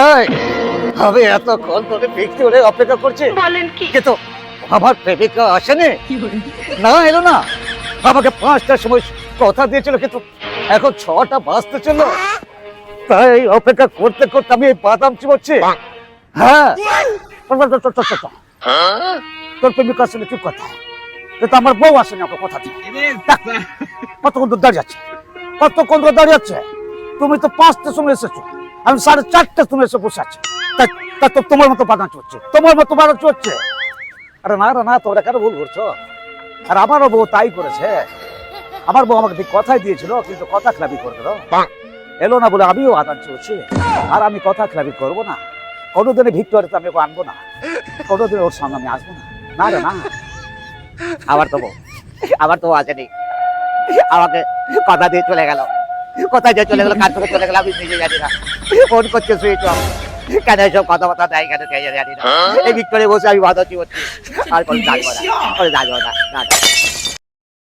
এই, আমি এতক্ষণ ধরে ভিক্টোরে অপেক্ষা করছি, বলেন কি? কিন্তু আমার প্রেমিকা আসেনি, না এলো না। আমাকে 5টার সময় কথা দিয়েছিল, কিন্তু এখন 6টা বাজতে চললো। তাই অপেক্ষা করতে করতে আমি এই বাদাম চিবোচ্ছি। হ্যাঁ, তোর প্রেমিকা আসলে কি কথা, কিন্তু আমার বউ আসেনি আমার কথা দিয়ে। কতক্ষণ ধরে দাঁড়িয়ে আছে, কতক্ষণ ধরে দাঁড়িয়ে আছে? তুমি তো 5টার সময় এসেছো, আমি 4:30টার সময় এসে বসে আছি। তা তো তোমার মতো বাদাম চলছে, তোমার মতো বাদাম চলছে। আরে না রে না, তোমরা কেন ভুল করছো? আর আমারও বউ তাই করেছে। আমার বউ আমাকে ঠিক কথাই দিয়েছিল, কিন্তু কথা খেলাপি করে দিল। এলো না বলে আমিও আদান চলছি। আর আমি কথা খেলাপি করবো না। কোনোদিনে ভিক্টোরিয়াতে আমি ওকে আনবো না, কোনোদিন ওর সঙ্গে আমি আসবো না। না রে না। আবার তো আসেনি, আমাকে কথা দিয়ে চলে গেল। কোথায় যে চলে গেল, কার থেকে চলে গেল আমি নিজে জানি না। ফোন করছে সুইচ অফ, কেন এসব কথাবার্তা দেয় কেন কে জানি না। এই ভিক্টোরিয়া বসে আমি বাদাম চিবোচ্ছি, আর কোনো যাবো না, না।